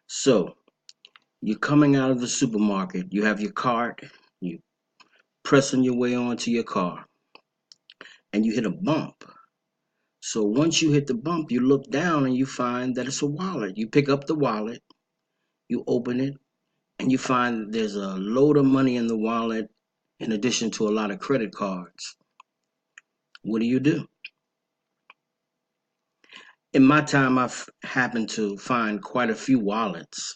So you're coming out of the supermarket, you have your cart, you pressing your way onto your car, and you hit a bump. So once you hit the bump, you look down and you find that it's a wallet. You pick up the wallet, you open it, and you find that there's a load of money in the wallet in addition to a lot of credit cards. What do you do? In my time, I've happened to find quite a few wallets.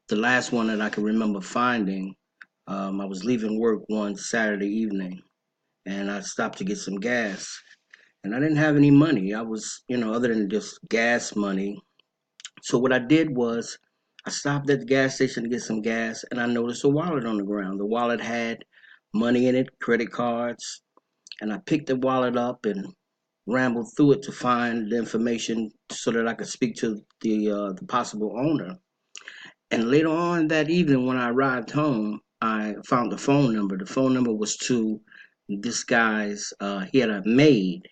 The last one that I can remember finding, I was leaving work one Saturday evening and I stopped to get some gas. And I didn't have any money. I was, other than just gas money. So what I did was I stopped at the gas station to get some gas and I noticed a wallet on the ground. The wallet had money in it, credit cards, and I picked the wallet up and rambled through it to find the information so that I could speak to the possible owner. And later on that evening, when I arrived home, I found the phone number. The phone number was to this guy's. He had a maid,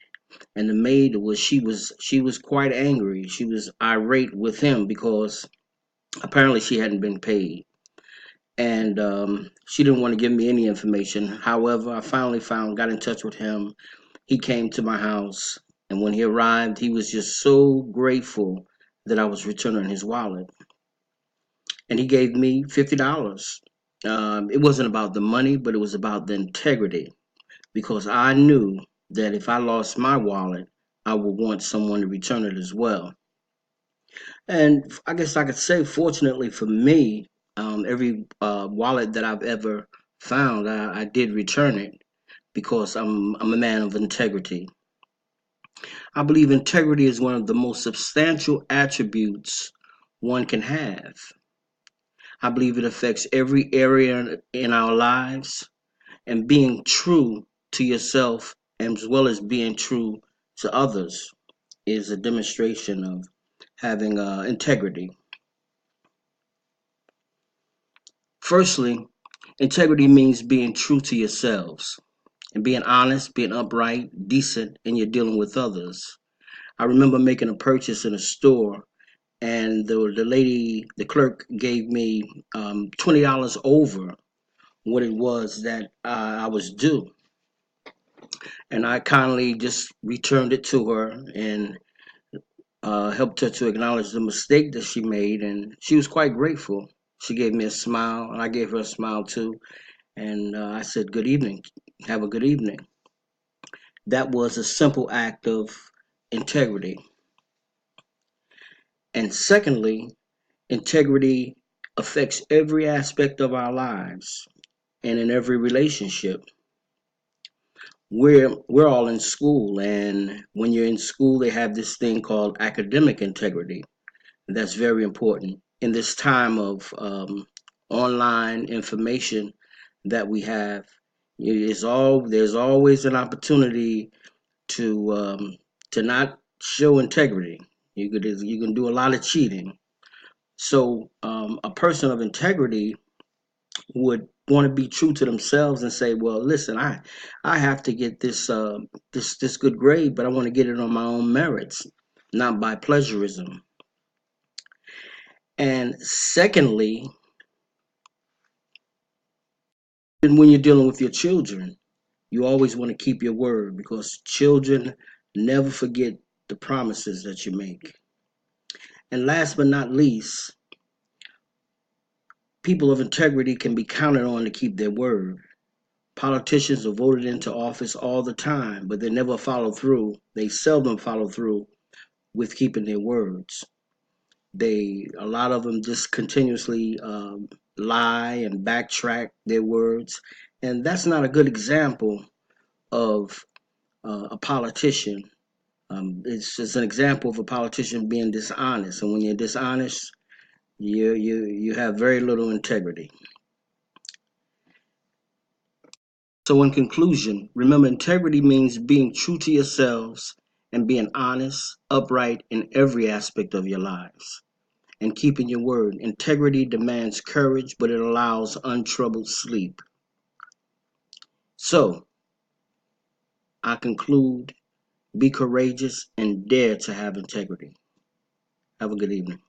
and the maid was she was quite angry. She was irate with him because apparently she hadn't been paid, and she didn't want to give me any information. However, I finally got in touch with him. He came to my house, and when he arrived, he was just so grateful that I was returning his wallet, and he gave me $50. It wasn't about the money, but it was about the integrity because I knew that if I lost my wallet, I would want someone to return it as well. And I guess I could say, fortunately for me, every wallet that I've ever found, I did return it because I'm a man of integrity. I believe integrity is one of the most substantial attributes one can have. I believe it affects every area in our lives, and being true to yourself as well as being true to others is a demonstration of having integrity. Firstly, integrity means being true to yourselves and being honest, being upright, decent, and you're dealing with others. I remember making a purchase in a store, and the lady, the clerk, gave me $20 over what it was that I was due, and I kindly just returned it to her and helped her to acknowledge the mistake that she made, and she was quite grateful. She gave me a smile, and I gave her a smile too. And I said, "Good evening. Have a good evening." That was a simple act of integrity. And secondly, integrity affects every aspect of our lives and in every relationship. We're all in school, and when you're in school, they have this thing called academic integrity. That's very important in this time of online information that we have. There's always an opportunity to not show integrity. You can do a lot of cheating. So a person of integrity would want to be true to themselves and say, "Well, listen, I have to get this good grade, but I want to get it on my own merits, not by plagiarism." And secondly, and when you're dealing with your children, you always want to keep your word because children never forget the promises that you make. And last but not least, people of integrity can be counted on to keep their word. Politicians are voted into office all the time, but they never follow through. They seldom follow through with keeping their words. A lot of them just continuously lie and backtrack their words, and that's not a good example of a politician. It's just an example of a politician being dishonest, and when you're dishonest, you have very little integrity. So, in conclusion, remember integrity means being true to yourselves and being honest, upright in every aspect of your lives, and keeping your word. Integrity demands courage, but it allows untroubled sleep. So, I conclude, be courageous and dare to have integrity. Have a good evening.